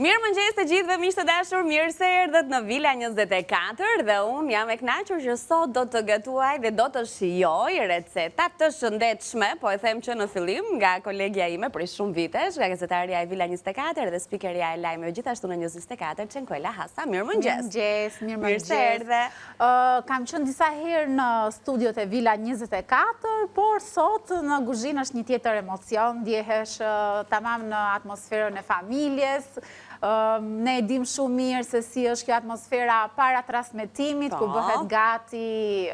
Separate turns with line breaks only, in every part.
Mirë mëngjes të gjithëve miq të dashur, mirë se erdhët në Villa 24 dhe unë jam e kënaqur që sot do të gatuaj dhe do të shijoj receta të shëndetshme, po e them që në fillim nga kolegja ime për shumë vitesh, nga gazetarja e Villa 24 dhe spikeria e lajmeve gjithashtu në News 24, Çenkuela Hasa. Mirë mëngjes.
Mirë
se erdhe.
Kam qenë disa herë në studiot e Villa 24, por sot në kuzhinë është një tjetër emocion, ndjehesh tamam në atmosferën e familjes. Ne e dim shumë mirë se si është kjo atmosfera para transmetimit, ku bëhet gati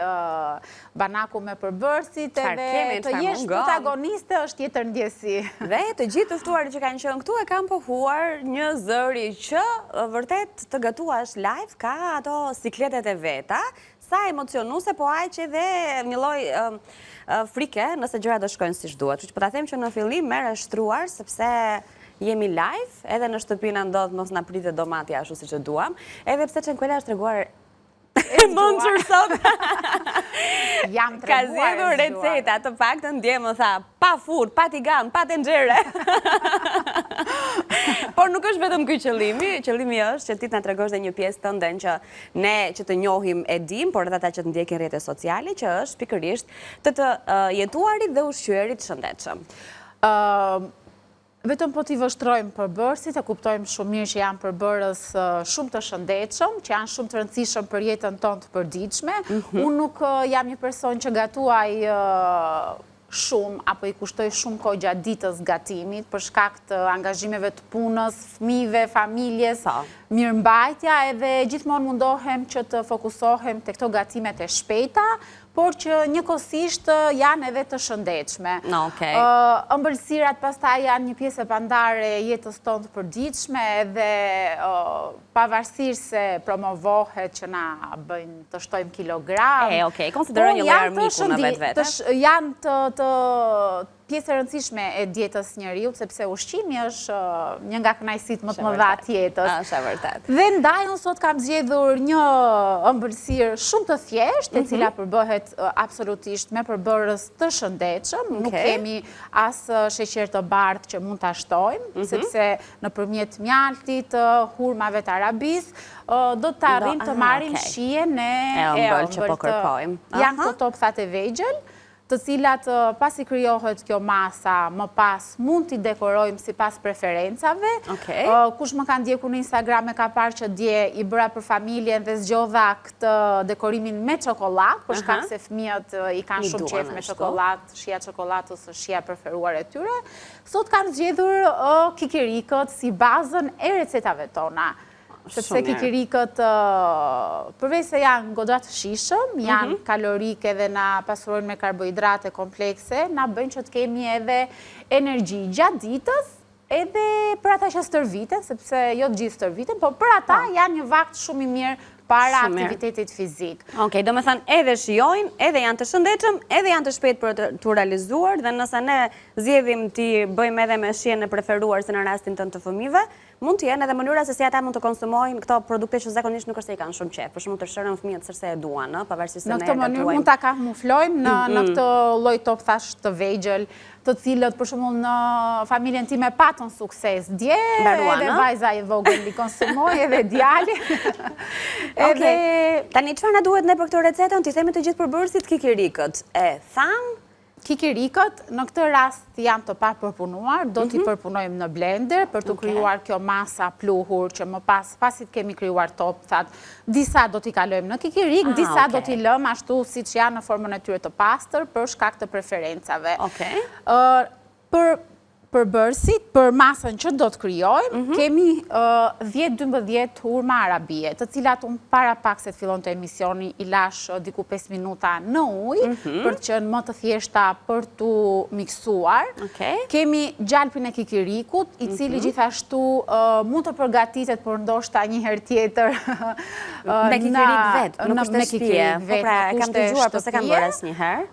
banaku me përbërësit, edhe të jesh protagoniste është tjetër ndjesi.
Dhe të gjithë të ftuarit që kanë qenë këtu e kanë pohuar një zëri që vërtet të gatuash live, ka ato sikletet e veta, sa emocionuse, po aq edhe një lloj frike nëse gjërat do shkojnë siç duhet. Po ta them që në fillim merr e shtruar sepse jemi live, edhe në shtëpinë ndodh mos na pritet domati ashtu siç e duam, edhe pse Çenkuela është treguar mençur sot.
Jam treguar.
Ka zgjedhur receta, të paktën dje më tha, pa furrë, pa tigan, pa tenxhere. Por nuk është vetëm ky qëllimi, qëllimi është që ti na tregosh dhe një pjesë tënde që ne që të njohim e dim, por edhe ata që të ndjekin rrjetet sociale, që është pikërisht të jetuarit dhe ushqyerit shëndetshëm.
Vetëm po t'i vështrojmë përbërësit, e kuptojmë shumë mirë që janë përbërës shumë të shëndetshëm, që janë shumë të rëndësishëm për jetën tonë të përditshme. Unë nuk jam një person që gatuaj shumë, apo i kushtoj shumë kohë gjatë ditës gatimit, për shkak të angazhimeve të punës, fëmijëve, familjes, mirëmbajtja, edhe gjithmonë mundohem që të fokusohem te këto gatimet e shpejta, por që njëkohësisht janë edhe të shëndetshme. Ëmbëlsirat pastaj janë një pjesë e pandare e jetës tonë të përditshme, edhe pavarësisht se promovohet që na bëjnë të shtojmë kilogram.
Konsideroj një lloj armiku në vetvete.
Janë të pjesë e rëndësishme e dietës njeriut, sepse ushqimi është një nga kënaqësitë më të mëdha të jetës.
Është e vërtetë.
Dhe ndaj unë sot kam zgjedhur një ëmbëlsirë shumë të thjeshtë, e cila përbëhet absolutisht me përbërës të shëndetshëm. Nuk kemi as sheqer të bardhë që mund ta shtojmë, sepse nëpërmjet mjaltit, hurmave të arabisë, do të arrijmë të marrim shijen e ëmbël
që po kërkojmë.
Janë këto topthat e vegjël, të cilat pasi krijohet kjo masa, më pas mund t'i dekorojmë sipas preferencave. Kush më ka ndjekur në Instagram e ka parë që dje i bëra për familjen dhe zgjodha këtë dekorimin me çokoladë, për shkak se fëmijët i kanë shumë qejf me çokoladë, shija çokoladës është shija preferuar e tyre. Sot kam zgjedhur kikirikët si bazën e recetave tona. Sepse kikirikët, përveç se janë goxha të shijshëm, janë kalorike dhe na pasurojnë me karbohidrate komplekse, na bëjnë që të kemi edhe energji gjatë ditës, edhe për ata që stërviten, sepse jo të gjithë stërviten, por për ata janë një vakt shumë i mirë para aktivitetit fizik.
Do me thënë edhe shijojnë, edhe janë të shëndetshëm, edhe janë të shpejt për të realizuar, dhe nëse ne zgjedhim t'i bëjmë edhe me shijen e preferuar se në rastin tënd të fëmijëve, mund të jenë edhe mënyra se si ata mund të konsumojnë këto produkte që zakonisht nuk është se i kanë shumë qejf. Për shembull, tërshërën fëmijët sërse e duan, pavarësisht se ne
në këtë mënyrë mund ta kamuflojmë në këtë lloj topthash të vegjël, të cilët për shembull në familjen time patën sukses dje, edhe vajza e vogël i konsumoi, edhe djali.
Tani çfarë na duhet ne për këtë recetën? Ti themi të gjithë përbërësit kikirikët. E tham,
kikirikët në këtë rast janë të papërpunuar, do t'i përpunojmë në blender për të krijuar kjo masa pluhur që më pasi të kemi krijuar topthat, disa do t'i kalojmë në kikirik, disa do t'i lëmë ashtu siç janë në formën e tyre të pastër për shkak të preferencave. Për përbërësit, për masën që do të krijojmë, kemi 10-12 hurma arabie, të cilat unë para pak se të fillonte emisioni i lash diku 5 minuta në ujë, për të qenë më të thjeshta për t'u miksuar. Kemi gjalpin e kikirikut, i cili gjithashtu mund të përgatitet për ndoshta një herë tjetër
me kikirik vetë, nuk është në shtëpi. Po pra, kam dëgjuar, po se kam bërë asnjëherë.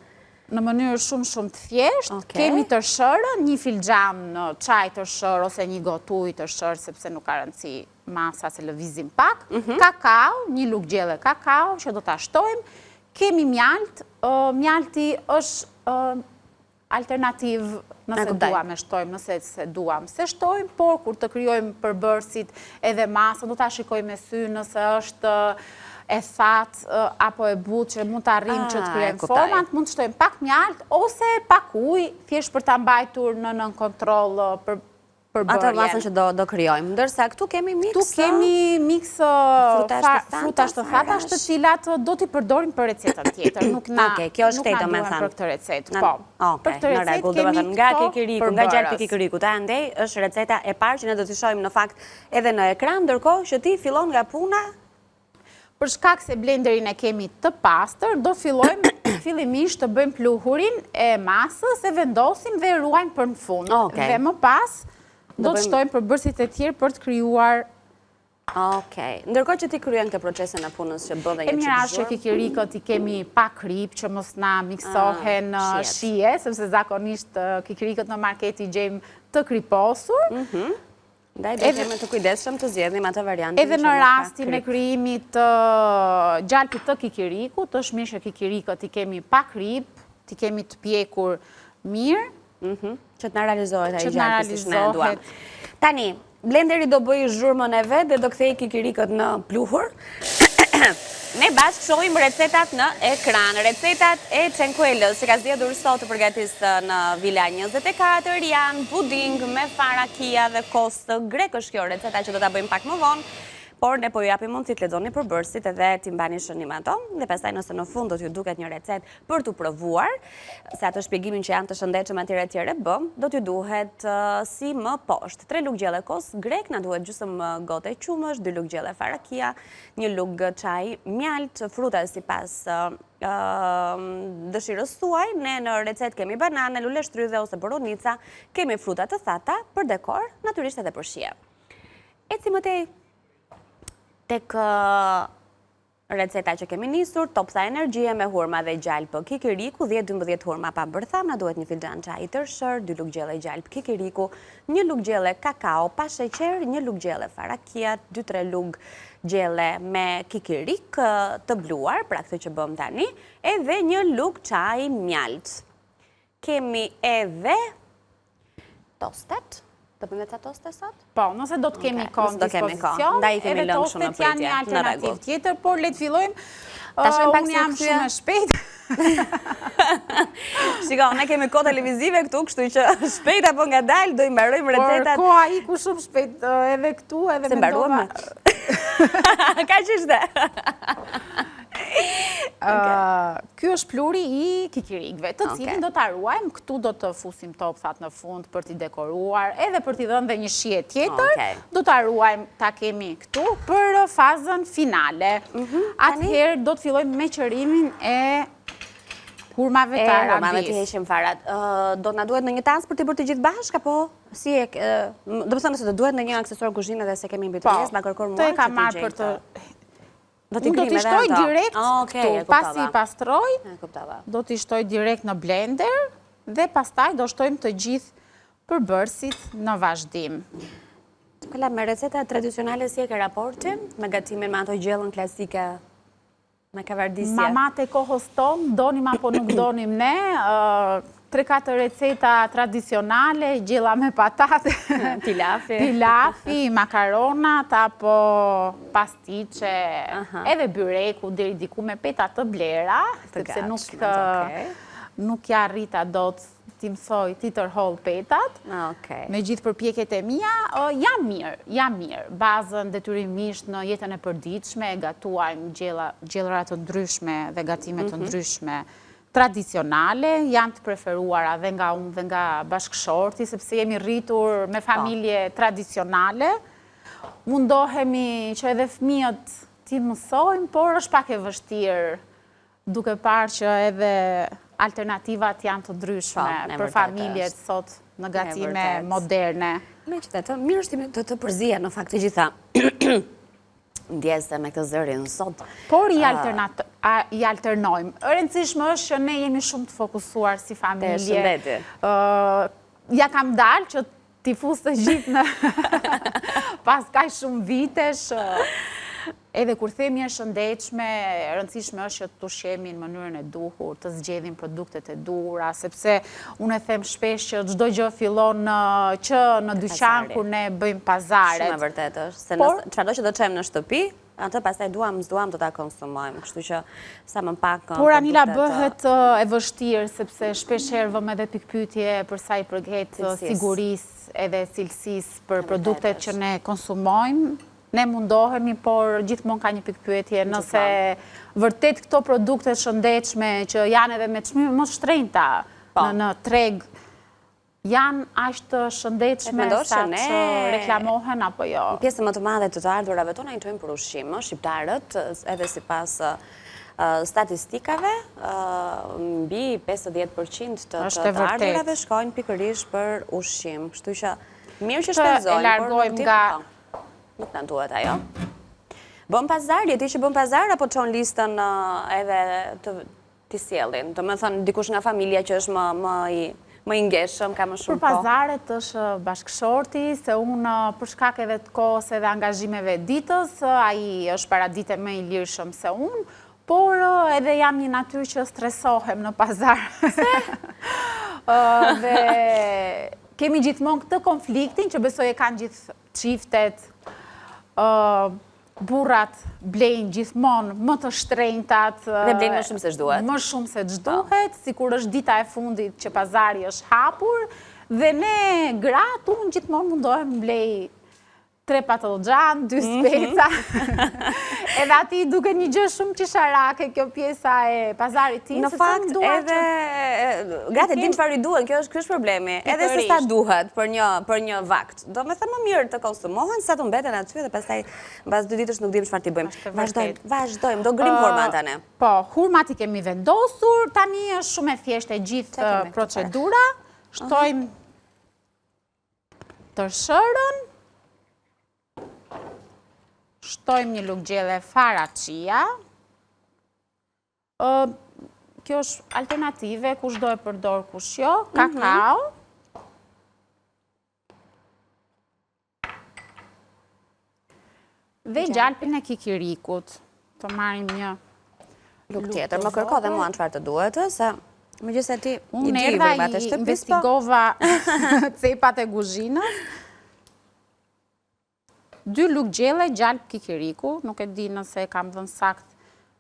Në mënyrë shumë të thjeshtë, kemi tërshërën, një filxhan çaj tërshër ose një gotë ujë tërshër, sepse nuk ka rëndësi masa se lëvizim pak, kakao, një lugë gjelle kakao që do ta shtojmë, kemi mjalt, mjalti është alternativë nëse duam e shtojmë, nëse se duam se shtojmë, por kur të kryojmë përbërësit edhe masë, do të shikojmë me sy nëse është e thatë apo e butë që mund të arrijmë që të kryojmë format, mund të shtojmë pak mjalt ose pak ujë, thjesht për ta mbajtur në kontroll për
atë masën që do kryojmë. Ndërsa këtu kemi miks...
Këtu kemi miks frutash të thatash të cilat do t'i përdorim për recetën tjetër. Nuk na duhem për këtë recetë. Po, për këtë recetë kemi
nga kikiriku, nga gjalpi kikiriku. Ta ndej është receta e parë që ne do t'i shohim në fakt edhe në ekran, ndërkohë që ti fillon nga puna.
Për shkak se blenderin e kemi të pastër, do fillojmë fillimisht të bëjmë pluhurin e masës, e vendosim dhe ruajmë për në fund. Dhe më pas do të shtojmë përbërësit e tjerë për të kryuar.
Okej. Ndërkohë që ti kryen këtë procesin e punës që bën dhe
e mirë është që kikirikët i kemi pa krip që mos na miksohen shije, sepse zakonisht kikirikët në market i gjejmë të kriposur.
Ndaj do kemi të kujdesshëm të zgjedhim atë variantin.
Edhe në rastin e krijimit të gjalpit të kikirikut, është mirë që kikirikët i kemi pa krip, ti kemi të pjekur mirë.
Që të në realizohet a i gjalpi si shme duam. Tani, blenderi do bëj zhurmën e vetë dhe do kthej kikirikët në pluhur. Ne bashkë shohim recetat në ekran. Recetat e Çenkuelës që ka zgjedhur sot të përgatisë në Vila 24 janë puding me farakia dhe kostë grek. Është kjo receta që do ta bëjmë pak më vonë. Por ne po ju japim mundësi të lexoni përbërësit edhe t'i mbani shënim ato, dhe pastaj nëse në fund do t'ju duket një recetë për t'u provuar, se ato shpjegimin që janë të shëndetshëm etj bëm, do t'ju duhet si më poshtë. 3 lugë gjelle kos grek, na duhet gjysmë gote qumësh, 2 lugë gjelle farakia, 1 lugë çaj mjalt, fruta sipas dëshirës tuaj. Ne në recetë kemi banane, lule shtrydhe ose boronica, kemi fruta të thata për dekor, natyrisht edhe për shije. Eci më tej tek receta që kemi nisur, topsa energjie me hurma dhe gjalpë kikiriku, 10-12 hurma pa bërtham, na duhet 1 filxhan çaj tërshër, 2 lugë gjelle gjalpë kikiriku, 1 lugë gjelle kakao pa sheqer, 1 lugë gjelle farakia, 2-3 lugë gjelle me kikirik të bluar, pra këtë që bëm tani, edhe 1 lugë çaj mjalt. Kemi edhe tostet. Të bëjmë ca toste sot?
Po, nëse do të kemi kohë në dispozicion, edhe tostet janë një alternativë tjetër, por le të fillojmë. Unë jam shumë shpejt.
Shiko, ne kemi kohë televizive këtu, kështu që shpejt apo nga dalë, do i mbarojmë recetat.
Por koha iku shumë shpejt, edhe këtu, edhe me dova.
Ka që ishte?
Ky është pluri i kikirikëve, të cilin do ta ruajmë, këtu do të fusim topsat në fund për t'i dekoruar, edhe për t'i dhënë dhe një shije tjetër, do ta ruajmë, ta kemi këtu për fazën finale. Atëherë do të fillojmë me qërimin e hurmave të arabis.
Hurmave të heqim farat. Do t'na duhet në një tas për t'i bërë të gjithë bashkë, apo si e... Do më thënë se do duhet në një aksesuar kuzhine dhe se kemi mbi të pjesë, ma kërkor mua që t'i gjejtë.
Unë do t'i shtoj direkt këtu, pasi i pastroj, do t'i shtoj direkt në blender dhe pastaj do shtojmë të gjithë përbërësit në vazhdim.
Kalla, me receta tradicionale si e ke raportin, me gatimin me ato gjellën klasike me kavardisje?
Mamat e kohës tonë, donim apo nuk donim ne, 3-4 receta tradicionale, gjella me patate, pilafi, makaronat, apo pastiqe, edhe byreku, deri diku me peta të blera, sepse nuk ja rrita do t'i mësoj t'i tërholl petat, me gjithë përpjekjet e mia, jam mirë. Bazën detyrimisht në jetën e përditshme, gatuajmë gjellëra të ndryshme dhe gatime të ndryshme, tradicionale, janë të preferuara dhe nga unë dhe nga bashkëshorti, sepse jemi rritur me familje tradicionale. Mundohemi që edhe fëmijët t'i mësojmë, por është pak e vështirë, duke parë që edhe alternativat janë të ndryshme për familjet sot në gatime moderne.
Me qëtë, mirë është të përzia në fakt të gjitha ndjesë me këtë zërin sot.
Por i alternojmë. Rëndësishme është që ne jemi shumë të fokusuar si familje. Ja kam dalë që t'i fusë të gjithë në pas kaj shumë vitesh. Edhe kur themi është shëndetshme, e rëndësishme është që të ushqemi në mënyrën e duhur, të zgjedhim produktet e duhura, sepse unë e them shpesh që çdo gjë fillon që në dyqan kur ne bëjmë pazaret.
Shumë e vërtetë është, se çfarëdo që do të çojmë në shtëpi, atë pastaj duam do ta konsumojmë, kështu që sa më pak.
Por Anila bëhet e vështirë sepse shpesh herë vëmë edhe pikpyetje për sa i përket sigurisë edhe cilësisë për produktet që ne konsumojmë. Ne mundohemi, por gjithmonë ka një pikpyetje nëse vërtet këto produkte shëndetshme që janë edhe me çmime më shtrenjta në treg janë aq të shëndetshme sa që reklamohen apo jo.
Pjesë më të madhe të ardhurave tona i çojmë për ushqim, shqiptarët, edhe sipas statistikave, mbi 50% të ardhurave shkojnë pikërisht për ushqim. Kështu që mirë që shpenzojnë,
e largojmë nga
nuk në duhet ajo. Bëm pazar, jeti që bëm pazar, apo çon listën edhe t'i sjellin? Do me thënë, dikush nga familja që është më i ngjeshëm, ka më shumë
Për pazaret është bashkëshorti, se unë për shkak edhe të kohës edhe angazhimeve ditës, ai është paradite më i lirshëm se unë, por edhe jam një natyrë që stresohem në pazar. Dhe kemi gjithmonë këtë konfliktin që besoj e kanë gjithë çiftet, burrat blejnë gjithmonë më të shtrenjtat.
Dhe blejnë më shumë se ç'duhet.
Më shumë se ç'duhet, sikur është dita e fundit që pazari është hapur, dhe ne gratë unë gjithmonë mundohem blej 3 patlıcan, 2 speca. Edhe ati duke një gjë shumë qesharake kjo pjesa e pazarit tim.
Në fakt, edhe gratë din çfarë i duhen, kjo është problemi. Edhe se sa duhet për një vakt. Do me thënë më mirë të konsumohen, sa të mbeten aty dhe pastaj mbas 2 ditësh nuk dim çfarë t'i bëjmë. Vazhdojmë, do grim hurmat tani.
Po, hurmat i kemi vendosur, tani është shumë e thjeshtë e gjithë procedura. Shtojmë tërshërën. Shtojmë një lugë gjelle fara chia. Kjo është alternative, kush do e përdor, kush jo. Kakao. Dhe gjalpin e kikirikut. Të marrim një
lugë tjetër. Më kërko dhe mua në çfarë të duhet, se megjithëse ti i di
verbat e shtëpisë. Unë investigova cepat e kuzhinës. 2 lugë gjelle, gjalp kikiriku, nuk e di nëse kam dhënë sakt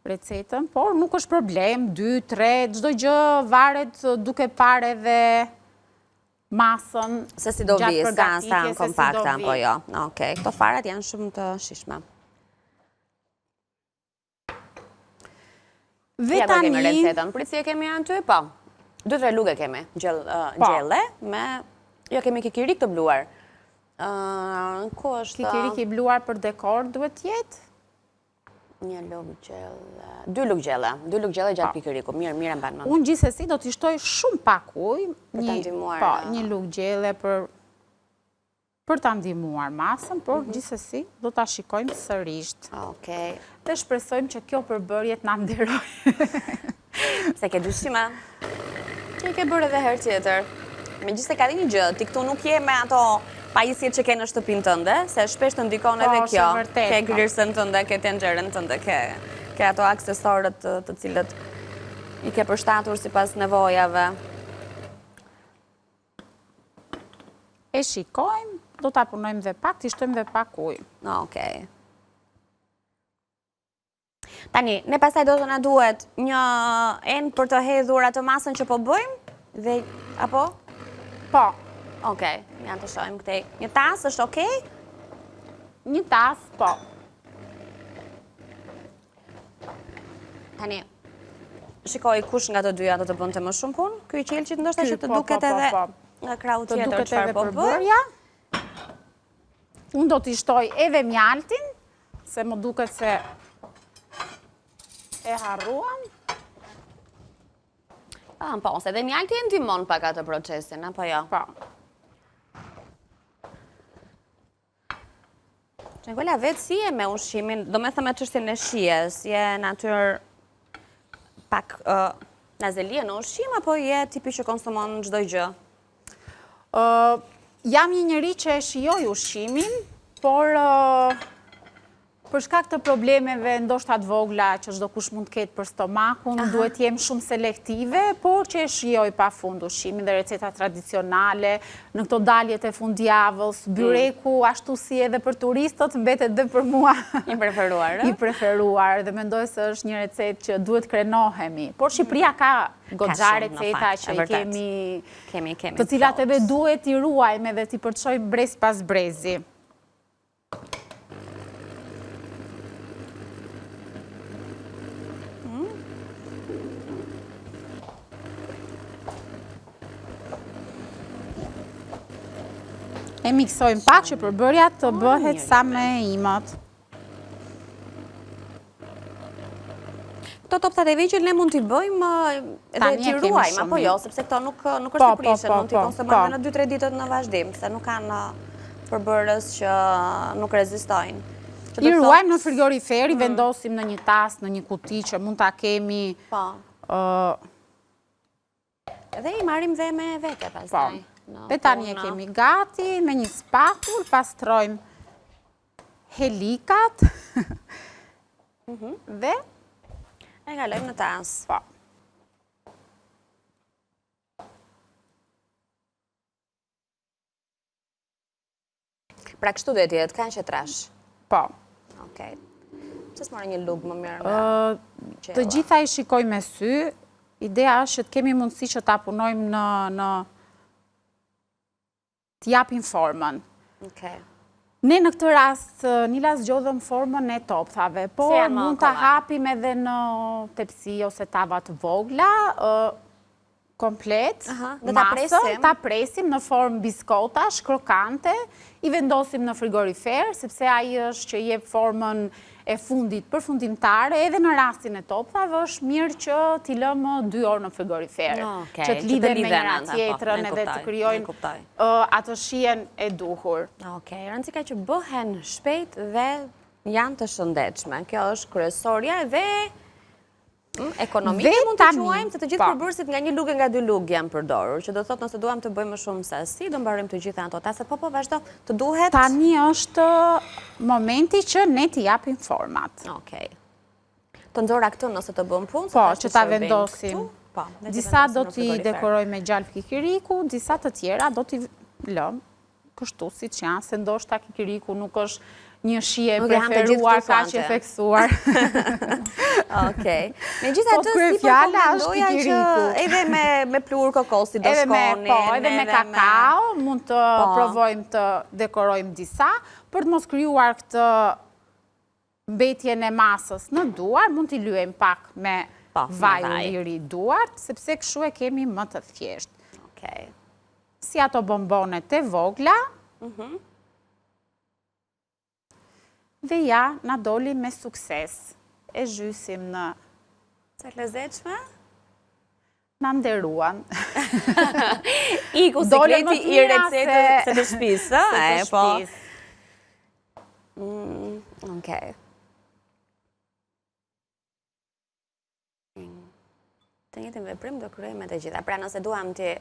recetën, por nuk është problem, 2, 3, çdo gjë varet duke parë edhe masën.
Se si do vi, sa në kompakta, po jo. Okej, këto farat janë shumë të shishme.
Dhe tani...
kemi recetën, prit si e kemi aty, po. 2-3 lugë kemi, gjelle, me... Jo, kemi kikirik të bluar.
Kikiriki bluar për dekor duhet jetë?
Një lugë gjelle, 2 lugë gjelle gjatë kikiriku, mirë e mbanë mëndë.
Unë gjithsesi do t'i shtoj shumë pak ujë, një lugë gjelle për t'a ndihmuar masën, por gjithsesi do t'a shikojmë sërisht.
Okej.
Dhe shpresojmë që kjo përbërjet na nderoj.
Se ke dyshime? Që ke bërë edhe herë tjetër. Megjithëse ka dhe një gjë, ti këtu nuk je me ato pajisjet që ke në shtëpinë tënde, se shpesh të ndikon edhe kjo. Ke grilsën tënde, ke tenxherën tënde, ke ato aksesorët të cilët i ke përshtatur sipas nevojave.
E shikojmë, do ta punojmë dhe pak, t'i shtojmë dhe pak ujë.
Okej. Tani, ne pastaj do të na duhet një enë për të hedhur atë masën që po bëjmë, dhe apo?
Po.
Okej, janë të shojmë këtej. Një tas është okej?
Një tas, po.
Tani, shikoj kush nga të dyja do të bënte më shumë punë? Ky i qelçit ndoshta që të duket edhe nga krau tjetër çfarë po bëj.
Unë do t'i shtoj edhe mjaltin, se më duket se e harruam.
Po, se dhe mjalti e ndihmon pak atë procesin, apo jo?
Po.
Qengola, vetë si e me ushqimin, do me thëmë e çështjen e shijes, je natyrë pak nazelie në ushqim, apo je tipi që konsumon çdo gjë?
Jam një njeri që e shijoj ushqimin, por për shkak të problemeve ndoshta të vogla që çdo kush mund të ketë për stomakun, duhet jem shumë selektive, por që e shijoj pafund ushqimin dhe receta tradicionale, në këto daljet e fundjavës, byreku ashtu si edhe për turistët mbetet dhe për mua
i preferuar.
I preferuar dhe mendoj se është një recetë që duhet krenohemi. Por Shqipëria ka goxha receta që i kemi, të cilat edhe duhet i ruajmë edhe t'i përçojmë brez pas brezi. E miksojmë pak që përbërja të bëhet sa me imët.
Këto toptat e vegjël ne mund t'i bëjmë edhe t'i ruajmë, apo jo, sepse këto nuk është të prishën, mund t'i konsumojmë në 2-3 ditët në vazhdim, se nuk kanë përbërës që nuk rezistojnë.
I ruajmë në frigorifer, i vendosim në një tas, në një kuti që mund t'a kemi...
Edhe i marim dhe me vete pastaj.
Dhe tani e kemi gati, me një spatull, pastrojmë helikat dhe
e kalojmë në tas. Pra kështu duhet jetë, kanë që trash?
Po.
Okej. Që s'more një lugë më mirë nga qela?
Të gjitha i shikoj me sy, ideja është që të kemi mundësi që ta punojmë në t'japin formën. Ne në këtë rast, Nila zgjodhëm formën e topthave, por mund t'a hapim edhe në tepsi ose tava të vogla, komplet, masën, t'a presim në formë biskotash, krokante, i vendosim në frigorifer, sepse aji është që jep formën e fundit përfundimtare, edhe në rastin e topthave është mirë që t'i lëmë 2 orë në frigorifer, që t'lidhen me njëra tjetrën edhe të kryojnë atë shijen e duhur.
Okej, rëndësika që bëhen shpejt dhe janë të shëndetshme. Kjo është kryesorja dhe ekonomike mund të quajmë, se të gjithë përbërësit nga 1 lugë nga 2 lugë janë përdorur, që do thotë nëse duam të bëjmë shumë sasi, do mbarojmë të gjitha ato taset, po vazhdo të duhet...
Tani është momenti që ne t'i japim format.
Okej. Të nxora këtu nëse të bëjmë punë,
po, që ta vendosim. Disa do t'i dekoroj me gjalp kikiriku, disa të tjera do t'i lëm kështu si që janë, se ndoshta kikiriku nuk është një shije preferuar, ka që theksuar.
Okej. Me gjitha të si përkomendoja që edhe me plur kokosi do shkonin.
Edhe me kakao, mund të provojmë të dekorojmë disa, për të mos kryuar këtë mbetjen e masës në duar, mund t'i lyejmë pak me vaj ulliri duart, sepse kështu e kemi më të thjeshtë. Si ato bombonet e vogla, dhe ja, na doli me sukses. E zhysim në...
Se lezetshme?
Na nderuan.
Iku sekreti i recetës së të shtëpisë, po. Okej. Të njëjtin veprim do kryejmë të gjitha. Pra nëse duam të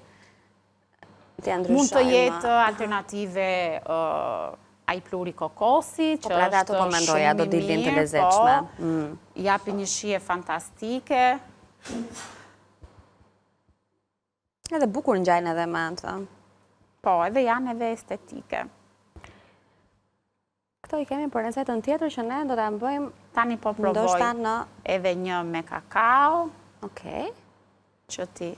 ndryshojmë...
Mund të jetë alternative ai pluri kokosi, që është shumë i mirë, po, japi një shije fantastike.
Edhe bukur ngjajnë edhe me atë.
Po, edhe janë edhe estetike.
Këto i kemi për recetën tjetër që ne do ta bëjmë
tani, po provoj edhe një me kakao.
Okej.
Që ti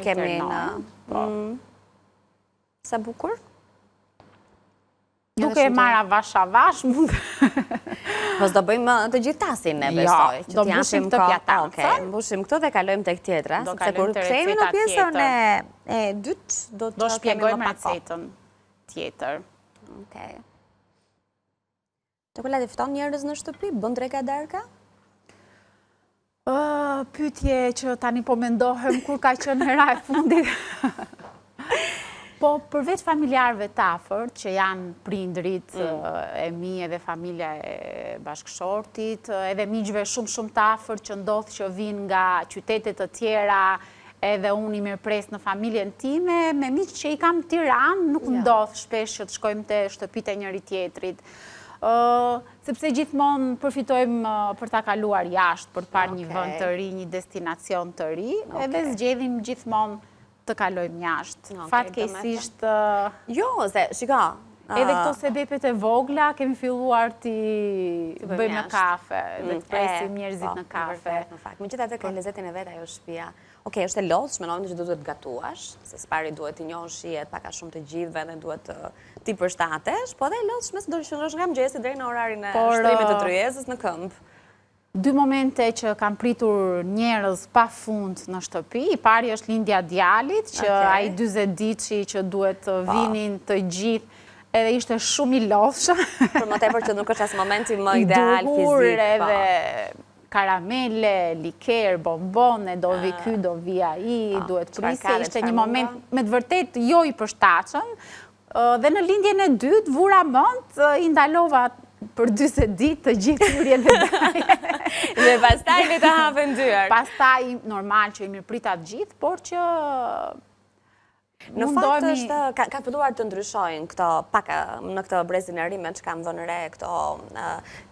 kemi në... Sa bukur?
Duke e marra vash, mund...
Po s'do bëjmë të gjithë tasin, ne besoj.
Do mbushim këtë pjatancën.
Mbushim këtë dhe kalojmë tek tjetra.
Do kalojmë të receta
pjesën e dytë,
do shpjegojmë recetën tjetër.
Okej. Çokoladi fton njerëz në shtëpi, bën dreka darka?
Pyetje që tani po mendohem kur ka qenë hera e fundit. Po, përveç familjarëve të afërt, që janë prindrit e mi edhe familja e bashkëshortit, edhe miqve shumë të afërt që ndodh që vinë nga qytetet të tjera, edhe unë i mirëpres në familjen time, me miq që i kam Tiranë, nuk ndodh shpesh që të shkojmë te shtëpitë e njëri tjetrit. sepse gjithmonë përfitojmë për ta kaluar jashtë, për të parë një vend të ri, një destinacion të ri, edhe zgjedhim gjithmonë të kalojmë jashtë. Fatkeqësisht...
Jo, se, shiko...
Edhe këto sebepet e vogla, kemi filluar t'i bëjmë në kafe, dhe të presim njerëzit në kafe.
Me gjitha të ka lezetin e vetë ajo shtëpia. Okej, është e lodhshme, në momentin që duhet të gatuash, se s'pari duhet t'i njohësh shihet paka shumë të gjithëve dhe duhet t'i përshtatesh, po dhe e lodhshme se do të qëndrosh nga mëngjesi deri në orarin e shtrimit të tryezës në këmbë.
2 momente që kam pritur njerëz pa fund në shtëpi. I pari është lindja djalit, që ai 40 diçi që duhet të vinin të gjithë, edhe ishte shumë i lodhshëm.
Për më tepër që nuk është as momenti më ideal fizik.
Duhur edhe karamele, liker, bombone, do vi ky, do vi ai, duhet prisje. Ishte një moment me të vërtet jo i përshtatshëm. Dhe në lindjen e dytë, vura mend, i ndalova për 40 ditë të gjithë hyrjen e dajen.
Dhe pastaj le të hapen dyert.
Pastaj normal që i mirëpritat gjithë, por që
në fakt është, ka filluar të ndryshojnë këto, paka në këtë brezin e rime që kam vënë re, këto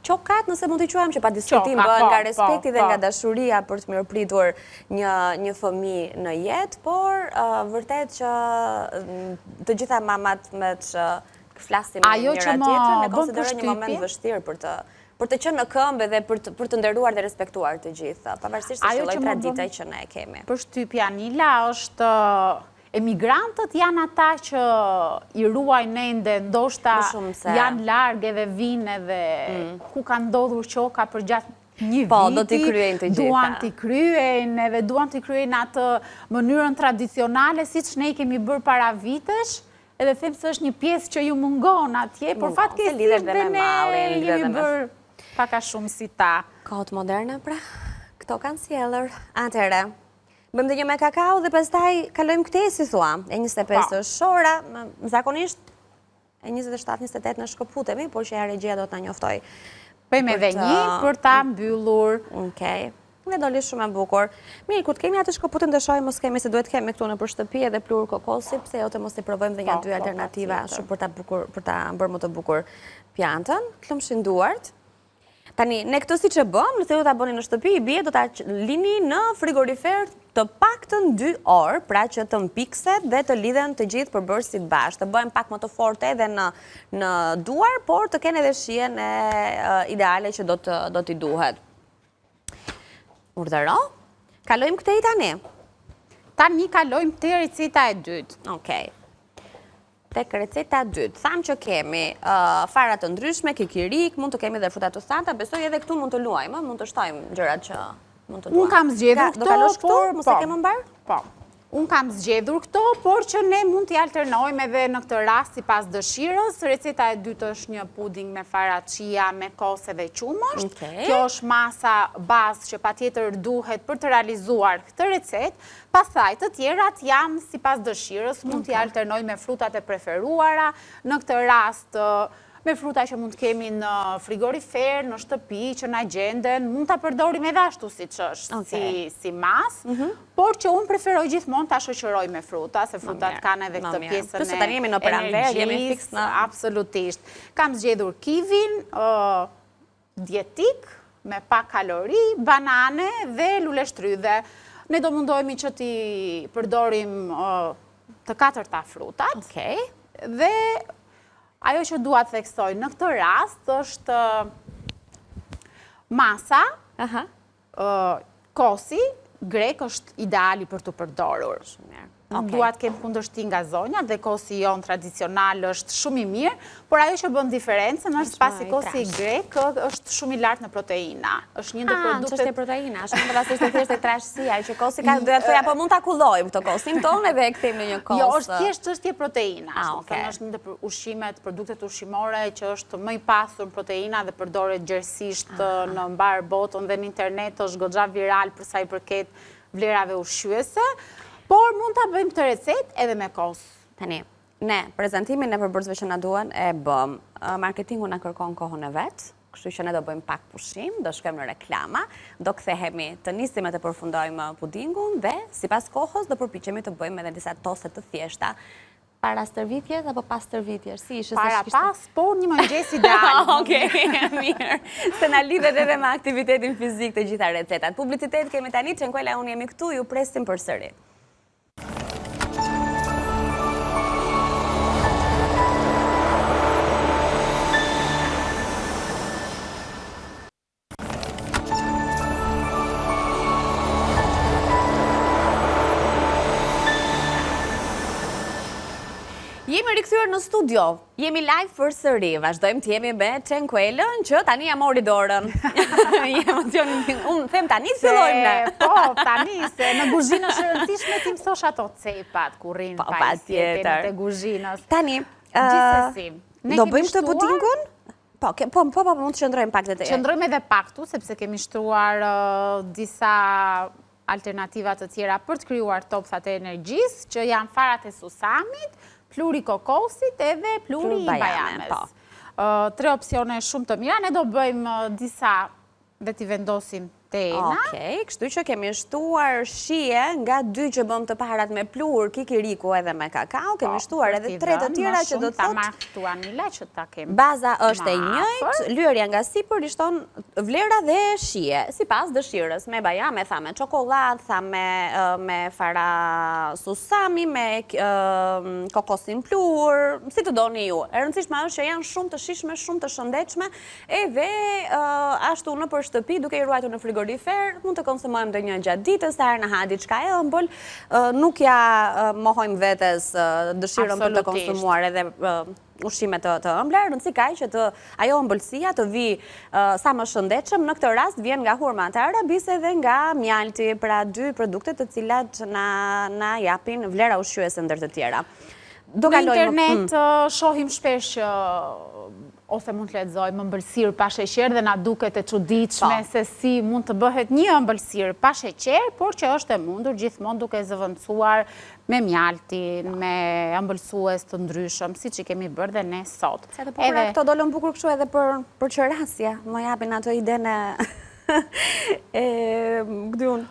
qokat, nëse mund t'i quajmë, që pa diskutim bëhen nga respekti dhe nga dashuria për të mirëpritur një fëmijë në jetë, por vërtet që të gjitha mamat me që flasim njëra tjetrën, e konsideroj një moment vështirë për të qenë në këmbë dhe për të nderuar dhe respektuar të gjitha, pavarësisht se që lloj tradite që ne kemi.
Përshtypja Nila është emigrantët janë ata që i ruajnë ende, ndoshta janë largë edhe vinë edhe ku kanë ndodhur qoka për gjatë një viti, duan t'i kryejnë edhe duan t'i kryejnë atë mënyrën tradicionale, siç ne i kemi bërë para vitesh, edhe them se është një pjesë që ju mungon atje, por fatkeqësisht dhe ne jemi bërë paka shumë si ta.
Kohët moderne, pra, këto kanë sjellër. Atëherë, bëjmë dhe një me kakao dhe pastaj kalojmë këtej, si thua, e 25 është shora, zakonisht e 27-28 në shkëputemi, por që ja regjia do t'na njoftoj.
Bëjmë edhe një për ta mbyllur.
Okej, dhe doli shumë e bukur. Mirë, kur të kemi atë shkëputën dhe shojmë, mos kemi se duhet kemi këtu në për shtëpi edhe plur kokosi, pse jo të mos i provojmë dhe një 2 alternativa shumë për ta bërë më të bukur pjantën, klëmshin duart. Tani, ne këtë si që bëm, nëse do ta bëni në shtëpi, i bie do ta lini në frigorifer të paktën 2 orë, pra që të mpikset dhe të lidhen të gjithë përbërësit bashkë, të bëjmë pak më të forte edhe në duar, por të kenë edhe shijen e ideale që do t'i duhet. Urdhëro? Kalojmë këtej tani?
Tani kalojmë te receta e dytë.
Okej. Tek receta 2. Thamë që kemi fara të ndryshme, kikirik, mund të kemi dhe fruta të thata, besoj edhe këtu mund të luajmë, mund të shtojmë gjërat që mund të duam.
Unë kam zgjedhur këto,
do kalosh këtu, mos e kemë mbar?
Po. Unë kam zgjedhur këto, por që ne mund t'i alternojmë edhe në këtë rast sipas dëshirës. Receta e dytë është një puding me fara chia, me kos edhe qumësht. Kjo është masa bazë që patjetër duhet për të realizuar këtë recetë. Pastaj të tjerat janë sipas dëshirës, mund t'i alternojmë me frutat e preferuara. Në këtë rast me fruta që mund të kemi në frigorifer, në shtëpi, që na gjenden, mund t'a përdorim edhe ashtu si që është, si mas, por që unë preferoj gjithmonë t'a shoqëroj me fruta, se frutat kanë edhe këtë pjesën e energjisë, absolutisht. Kam zgjedhur kivin, dietik, me pak kalori, banane dhe lule shtrydhe. Ne do mundohemi që t'i përdorim të 4 frutat, dhe ajo që dua të theksoj në këtë rast është masa, kosi, grek është ideali për të përdorur. Nuk dua të kem kundërshtim nga zonja dhe kosi jon tradicional është shumë i mirë, por ajo që bën diferencën është pasi kosi grek është shumë i lartë në proteina. Është një ndër produktet
çështje proteina, shumë rastësisht e thjeshtë trashësia që kosi ka, do të thoya, po mund ta kullojmë këtë kosin tonë edhe e kthejmë në një kos.
Jo, është thjesht çështje proteina. Është një ndër ushqimet, produktet ushqimore që është më i pasur në proteina dhe përdoret gjerësisht në mbar botën dhe në internet, është goxha viral për sa i përket vlerave ushqyese. Por mund ta bëjmë këtë recetë edhe me kos.
Tani, ne prezantimin e përbërësve që na duan e bëm. Marketingu na kërkon kohën e vet, kështu që ne do bëjmë pak pushim, do shkojmë në reklama, do kthehemi të nisim e të përfundojmë pudingun dhe sipas kohës do përpiqemi të bëjmë edhe disa toste të thjeshta Para stërvitjes apo pas stërvitjes? Si ishte?
Para pas, po një mëngjes ideal.
Okej, mirë. Se na lidhet edhe me aktivitetin fizik të gjitha recetat. Publicitet kemi tani, Çenkuela, unë jemi këtu, ju presim përsëri. Jemi rikthyer në studio, jemi live përsëri, vazhdojmë të jemi me Çenkuelën, që tani ja mori dorën. Unë them tani të fillojmë ne.
Po, tani, se në kuzhinë është e rëndësishme ti mësosh ato cepat, kur rinë pajisjetin të kuzhinës.
Tani,
gjithsesi,
do bëjmë këtë pudingun? Po, mund të qëndrojmë pak dhe të e.
Qëndrojmë edhe pak tu, sepse kemi shtruar disa alternativat të tjera për të krijuar topthat e energjisë, që janë farat e susamit, pluri kokosit edhe pluri i bajames. 3 opsione shumë të mira, ne do bëjmë disa dhe t'i vendosim tena.
Okej, kështu që kemi shtuar shije nga 2 që bëm të parat me plur, kikiriku edhe me kakao, kemi shtuar edhe 3 të tjera që do të thotë baza është e njëjtë, lyerja nga sipër i shton vlera dhe shije, sipas dëshirës, me bajame, tha me çokolladë, tha me fara susami, me kokosin plur, si të doni ju. E rëndësishme është që janë shumë të shishme, shumë të shëndetshme, edhe ashtu në për shtëpi, duke i ruajtur në frigorifer, mund të konsumojmë dhe një gjatë ditës, të herë në ha diçka e ëmbël, nuk ja mohojmë vetes dëshirën për të konsumuar edhe ushqime të ëmbla, rëndësi ka që ajo ëmbëlsia të vi sa më shëndetshëm, në këtë rast vjen nga hurmat e arabisë dhe nga mjalti, pra 2 produkte të cilat na japin vlera ushqyese ndër të tjera.
Në internet shohim shpesh ose mund të lexojmë ëmbëlsirë pa sheqer dhe na duket e çuditshme se si mund të bëhet një ëmbëlsirë pa sheqer, por që është e mundur gjithmonë duke zëvendësuar me mjaltin, me ëmbëlsues të ndryshëm, siç i kemi bërë dhe ne sot.
Sa të bukura këto dolën bukur kështu edhe për qërasja, më japin ato idenë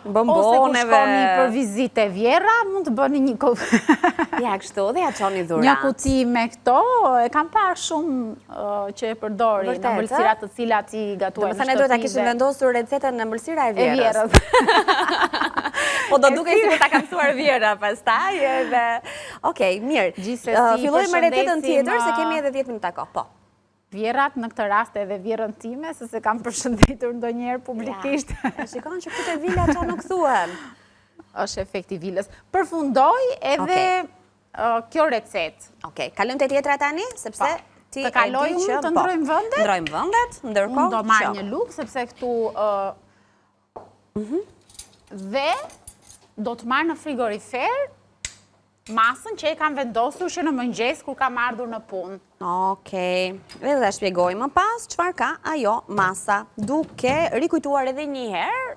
bomboneve.
Ose kur shkoni për vizite vjera, mund të bëni një
ja, kështu dhe ja çoni dhurat.
Një kuti me këto, e kam parë shumë që e përdorin në ëmbëlsirat të cilat i gatuajnë në shtëpi.
Do të thënë duhet ta kishim vendosur recetën në ëmbëlsira e vjerës. Po do duke sikur ta kam mësuar vjera pastaj edhe. Okej, mirë. Fillojmë me recetën tjetër se kemi edhe 10 minuta kohë. Po.
Vjerat në këtë rast edhe vjerën time, se se kam përshëndetur ndonjëherë publikisht.
E shikon që këto vila qa nuk thuhen.
Është efekti vilës. Përfundoj edhe kjo recet.
Okej, kalojmë te tjetra tani, sepse ti
të kaloj unë të ndrojmë vëndet?
Ndrojmë vëndet, ndërkohë
unë do marrë një luk, sepse këtu dhe do të marrë në frigorifer masën që e kam vendosur që në mëngjes kur kam ardhur në punë.
Okej, dhe dhe shpjegoj më pas çfarë ka ajo masa, duke rikujtuar edhe një herë,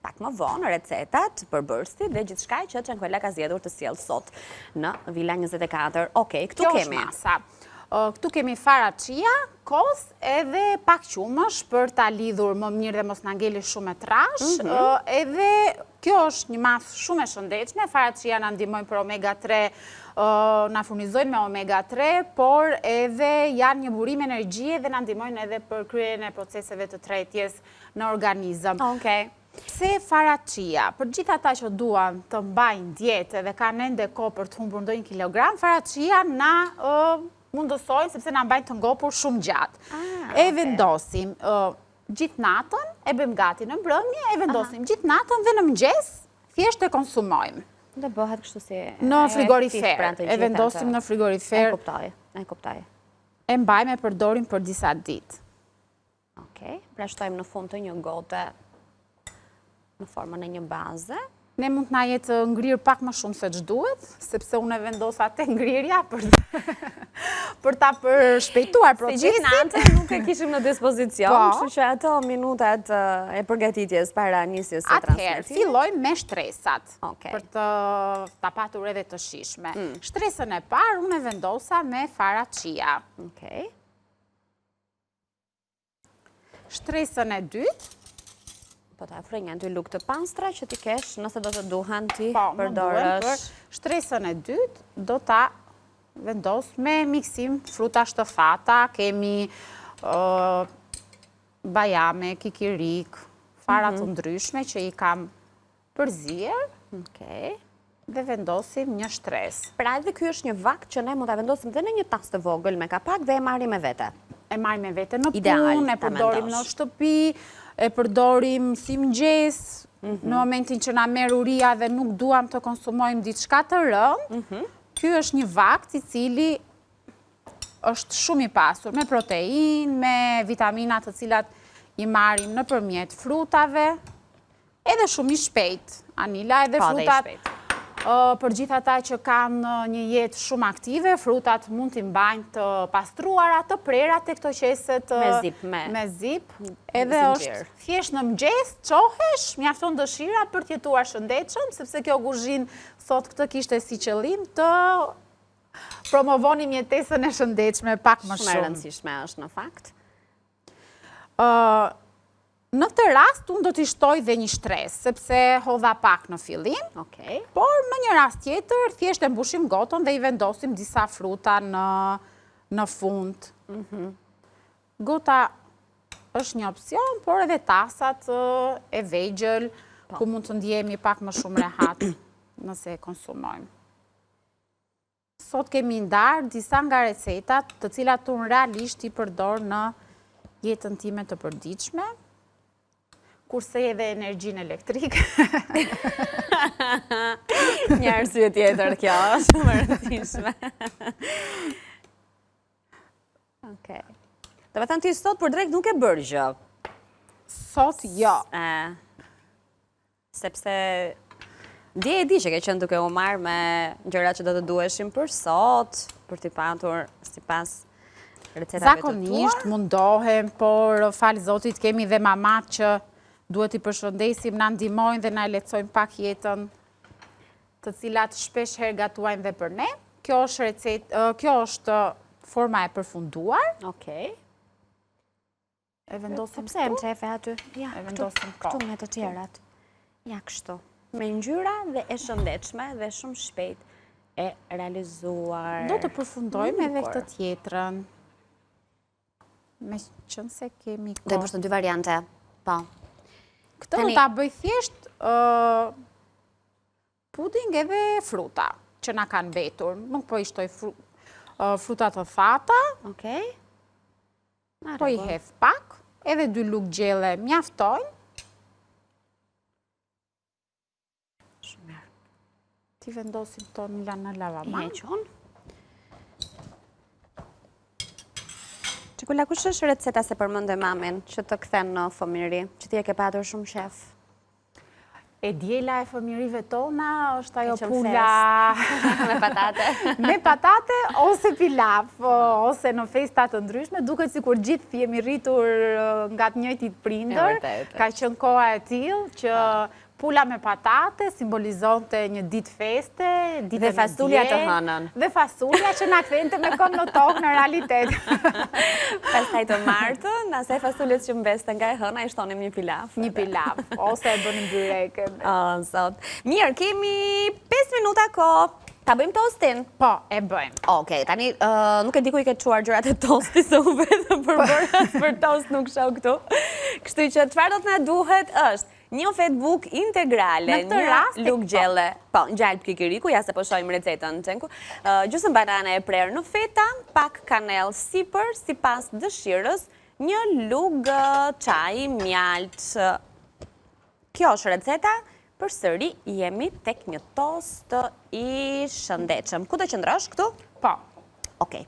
pak më vonë, recetat, përbërësit dhe gjithçka që Çenkuela ka zgjedhur të sjellë sot në Villa 24. Okej, këtu kemi.
Kjo është masa. Këtu kemi fara chia, kos edhe pak qumësh për ta lidhur më mirë dhe mos na ngeli shumë e trash. Edhe kjo është një masë shumë e shëndetshme. Fara chia na ndihmojnë për omega 3, na furnizojnë me omega 3, por edhe janë një burim energjie dhe na ndihmojnë edhe për kryerjen e proceseve të tretjes në organizëm.
Okej.
Pse fara chia? Për gjithë ata që duan të mbajnë dietë dhe kanë ende kohë për të humbur ndonjë kilogram, fara chia na mundësojnë sepse na mbajnë të ngopur shumë gjatë. E vendosim gjithë natën, e bëjmë gati në mbrëmje, e vendosim gjithë natën dhe në mëngjes thjesht e konsumojmë.
Dhe bëhet kështu si
në frigorifer. E vendosim në frigorifer.
E kuptoj.
E mbajmë e përdorim për disa ditë.
Okej, pra shtojmë në fund të një gote në formën e një baze.
Ne mund të na jetë ngrirë pak më shumë se ç'duhet, sepse unë e vendosa te ngrirja për ta përshpejtuar procesin.
Si gjithë natën nuk e kishim në dispozicion, kështu që ato minutat e përgatitjes para nisjes së transmetimit.
Atëherë, fillojmë me shtresat, për ta patur edhe të shishme. Shtresën e parë unë e vendosa me fara chia.
Okej.
Shtresën e dytë,
po ta afroj një 2 luk të pastra që ti kesh, nëse do të duhan ti
përdorësh. Shtresën e dytë do ta vendos me miksim fruta shtëfata, kemi bajame, kikirik, fara të ndryshme që i kam përzier. Dhe vendosim një shtres.
Pra edhe ky është një vakt që ne mund ta vendosim dhe në një tas të vogël me kapak dhe e marrim me vete.
E marrim me vete në punë, e përdorim në shtëpi, e përdorim si mëngjes, në momentin që na merr uria dhe nuk duam të konsumojmë diçka të rëndë. Ky është një vakt i cili është shumë i pasur me protein, me vitamina të cilat i marrim nëpërmjet frutave, edhe shumë i shpejt. Anila, edhe frutat për gjithë ata që kanë një jetë shumë aktive, frutat mund t'i mbajnë të pastruara, të prera të këto qeset me zip. Edhe është thjesht në mëngjes, qohesh, mjafton dëshira për t'jetuar shëndetshëm, sepse kjo kuzhinë sot këtë kishte si qëllim të promovonim jetesën e shëndetshme pak më shumë.
Shumë e rëndësishme është në fakt.
Në këtë rast, unë do t'i shtoj dhe një shtres, sepse hodha pak në fillim, por në një rast tjetër, thjesht e mbushim gotën dhe i vendosim disa fruta në fund. Gota është një opcion, por edhe tasat e vegjël, ku mund të ndjehemi pak më shumë rehat nëse e konsumojmë. Sot kemi ndarë disa nga recetat të cilat unë realisht i përdor në jetën time të përditshme, kurse edhe energjinë elektrike.
Një arsye tjetër kjo, është shumë e rëndësishme. Do të thënë ti sot për drejt nuk e bërë gjë.
Sot jo.
Sepse dje e di që ke qenë duke u marrë me gjëra që do të duheshim për sot, për t'i patur sipas recetave të tua.
Zakonisht mundohem, por falë Zotit kemi dhe mamat që duhet i përshëndesim, na ndihmojnë dhe na e lehtësojnë pak jetën, të cilat shpesh herë gatuajnë dhe për ne. Kjo është forma e përfunduar. E vendosim
pse më çefe aty? Ja,
e vendosim
këtu me të tjerat. Ja, kështu. Me ngjyra dhe e shëndetshme dhe shumë shpejt e realizuar.
Do të përfundojmë edhe këtë tjetrën. Me qënë se kemi kohë.
Do të bësh në 2 variante. Po.
Këtë do ta bëj thjesht puding edhe fruta që na kanë mbetur. Nuk po i shtoj fruta të thata. Po i hedh pak, edhe 2 lugë gjelle mjaftojnë.
Shumë mirë.
Ti vendosim këto Mila në lavaman.
I hequn. Çikula, kush është receta se përmendë mamin që të kthen në fëmijëri, që ti e ke patur shumë shef?
E diela e fëmijërive tona është ajo pula
me patate.
Me patate ose pilaf, ose në festa të ndryshme, duket sikur gjithë jemi rritur nga të njëjtit prindër. Ka qenë koha e tillë që pula me patate simbolizonte një ditë feste,
dhe fasulja të hënën.
Dhe fasulja që na kthente me këmbë në tokë në realitet.
Pastaj të martën, asaj fasuljes që mbeste nga e hëna, i shtonim një pilaf.
Një pilaf, ose e bënim byreken.
Mirë, kemi 5 minuta kohë. Ta bëjmë tostin?
Po, e bëjmë.
Okej, tani nuk e di ku i ke çuar gjërat e tostit, se unë vetëm për bërë për tost nuk shoh këtu. Kështu që çfarë do të na duhet është një fet buk integrale, një lugë gjelle, po, ngjall kikiriku, ja se po shohim recetën Çenku, gjysmë banane e prerë në feta, pak kanell sipër, sipas dëshirës, një lugë çaji mjalt. Kjo është receta. Përsëri jemi tek një tost i shëndetshëm. Ku do qëndrosh këtu?
Po.
Okej.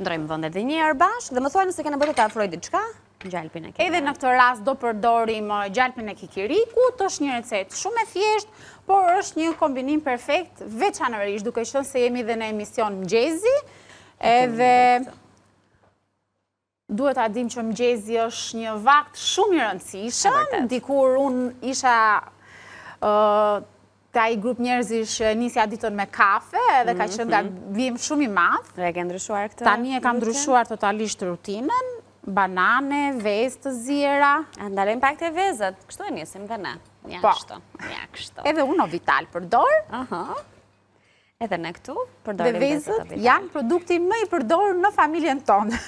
Ndrojmë vendet dhe një herë bashkë dhe më thuaj nëse kena bërë të afroj diçka. Gjalpin e kikirikut.
Edhe në këtë rast do përdorim gjalpin e kikirikut, është një recetë shumë e thjeshtë, por është një kombinim perfekt, veçanërisht duke qenë se jemi dhe në emision mëngjesi, edhe duhet ta dim që mëngjesi është një vakt shumë i rëndësishëm. Dikur unë isha ta i grup njerëzish nisja ditën me kafe, edhe ka qenë gabim shumë i madh.
Dhe ke ndryshuar këtë?
Tani e kam ndryshuar totalisht rutinën. Banane, vezë të ziera.
Ndalojmë pak të vezët, kështu e nisim dhe ne. Ja, kështu.
Edhe uno vital përdor.
Edhe ne këtu
Dhe
përdorim
vezët janë produkti më i përdorur në familjen tonë.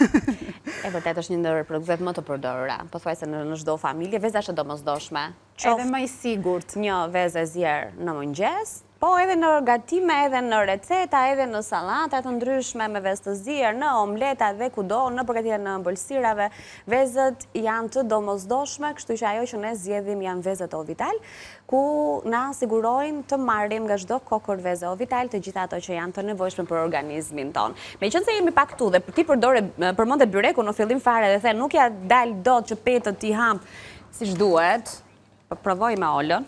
E vërtet është një ndër produktet më të përdorura. Pothuajse në çdo familje, veza është e domosdoshme.
Edhe më i sigurt.
Një vezë e zier në mëngjes, po edhe në gatime, edhe në receta, edhe në sallata të ndryshme me vezë të zier, në omleta dhe kudo, në përgatitjen në ëmbëlsirave, vezët janë të domosdoshme, kështu që ajo që ne zgjedhim janë vezët Ovital, ku na sigurojnë të marrim nga çdo kokër vezë Ovital të gjitha ato që janë të nevojshme për organizmin ton. Meqense jemi pak këtu dhe ti përmende byreku në fillim fare dhe the nuk ja dal dot që petët ti ham siç duhet. Provoj me Olën.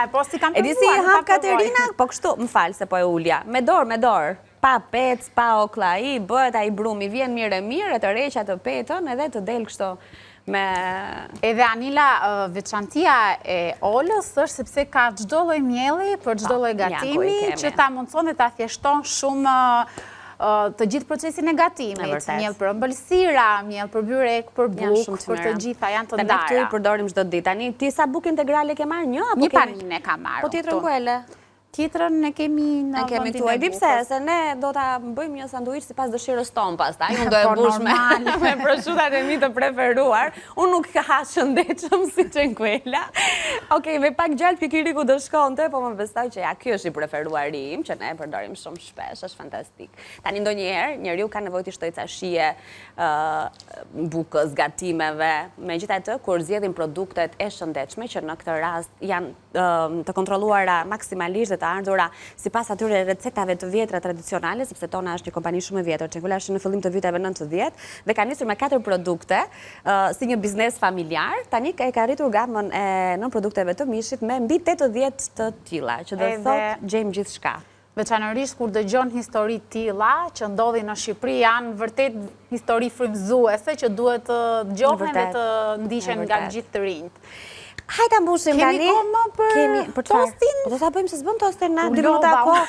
Po si kam provuar.
E di si i ham Katerina, po kështu, më falë se po e ulja. Me dorë. Pa pec, pa okla i, bëhet ai brumi, vjen mirë e të reqa të petën edhe të del kështu me...
Edhe Anila, veçantia e Olës është sepse ka çdo lloj mielli për çdo lloj gatimi që ta mundson dhe ta thjeshton shumë të gjithë procesin e gatimit, miell për ëmbëlsira, miell për byrek, për bukë, për të gjitha janë të ndara.
Ne këtu i përdorim çdo ditë. Tani ti sa bukë integrale ke marrë?
Një paninë e kam marrë.
Po tjetrën kuele?
Tjetrën ne kemi në vendin e
këtu. E di pse, se ne do ta bëjmë një sanduiç sipas dëshirës tonë pastaj. Unë do e bush me prosciutat e mi të preferuar. Unë nuk ha shëndetshëm siç e kuela. Okej, me pak gjalp kikiriku do shkonte, po më besoj që ja ky është i preferuari im, që ne e përdorim shumë shpesh, është fantastik. Tani ndonjëherë njeriu ka nevojë të shtojë ca shije bukës, gatimeve. Megjithatë, kur zgjedhim produktet e shëndetshme që në këtë rast janë të kontrolluara maksimalisht të ardhura sipas atyre recetave të vjetra tradicionale, sepse Tona është një kompani shumë e vjetër, që është në fillim të viteve 90 dhe ka nisur me 4 produkte si një biznes familjar. Tani e ka rritur gamën e në produkteve të mishit me mbi 80 të tilla, që do thotë gjejmë gjithçka.
Veçanërisht kur dëgjon histori tilla që ndodhin në Shqipëri janë vërtet histori frymëzuese që duhet të dëgjohen dhe të ndiqen nga gjithë të rinjt.
Hajta mbushim tani.
Kemi kohë për tostin?
Po do ta bëjmë se s'bëm tostin na 2 minuta kohë.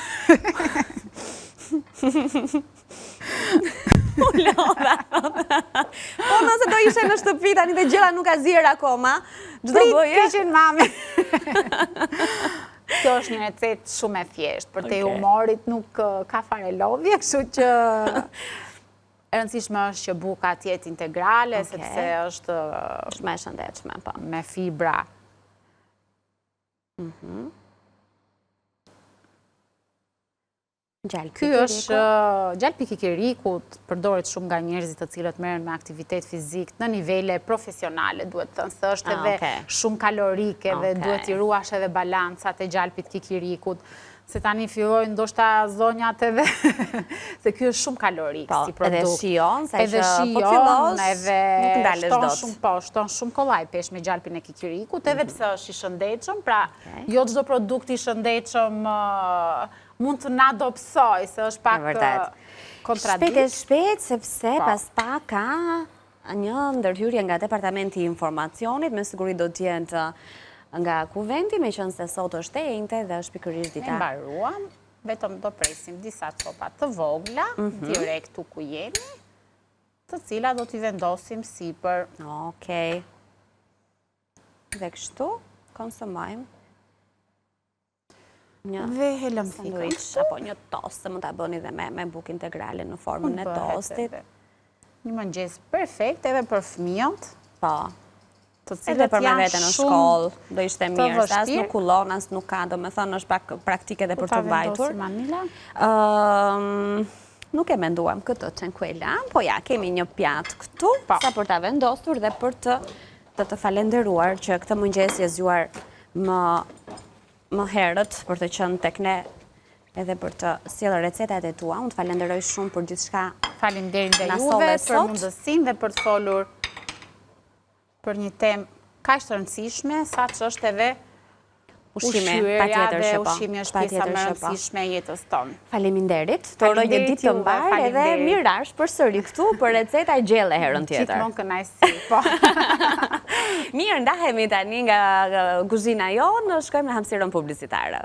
Ulova. Po nëse do ishe në shtëpi tani dhe gjella nuk ka zier akoma, ç'do bëje?
Prishin mami. Kjo është një recetë shumë e thjeshtë, për te humorit nuk ka fare lodhje, kështu që e rëndësishme është që buka të jetë integrale, sepse është
më e shëndetshme, po.
Me fibra. Ky është gjalpi kikirikut, përdoret shumë nga njerëzit të cilët merren me aktivitet fizik në nivele profesionale, duhet të thënë se është edhe shumë kalorike dhe duhet i ruash edhe balancat e gjalpit kikirikut. Se tani fillojnë ndoshta zonjat edhe se ky është shumë kalorik si produkt.
Edhe shijon, sa
që po fillosh, edhe shton shumë kollaj pesh me gjalpin e kikirikut, edhe pse është i shëndetshëm, pra jo çdo produkt i shëndetshëm mund të na dobësoj, se është pak kontradikt.
Shpejt, sepse pas pak ka një ndërhyrje nga Departamenti i Informacionit, me siguri do t'jenë nga kuventi, me qënë se sot është e njëjtë dhe është pikërisht dita.
Ne mbaruam, vetëm do presim disa copa të vogla, direkt tu ku jemi, të cila do t'i vendosim sipër.
Okej. Dhe kështu, konsumojmë një sanduiç apo një tost, se mund ta bëni dhe me bukë integrale në formën e tostit.
Një mëngjes perfekt edhe për fëmijët.
Po. Edhe për me vete në shkollë, do ishte mirë, se as nuk kullon, as nuk ka, do me thënë është pak praktike dhe për të mbajtur. Nuk e menduam këtë të nkuela, po ja, kemi një pjatë këtu, sa për të vendosur dhe për të falenderuar që këtë mëngjes je zgjuar më herët për të qenë tek ne edhe për të sjellë recetat e tua. Unë të falenderoj shumë për gjithçka.
Faleminderit dhe juve për mundësinë dhe për të folur për një temë kaq të rëndësishme, sa që është edhe ushqyerja dhe ushqimi është pjesa më rëndësishme e jetës tonë.
Faleminderit, të uroj një ditë të mbarë edhe mirash përsëri këtu për receta gjelle herën tjetër.
Gjithmonë kënaqësi, po.
Mirë, ndahemi tani nga kuzhina jonë, shkojmë në hapësirën publicitare.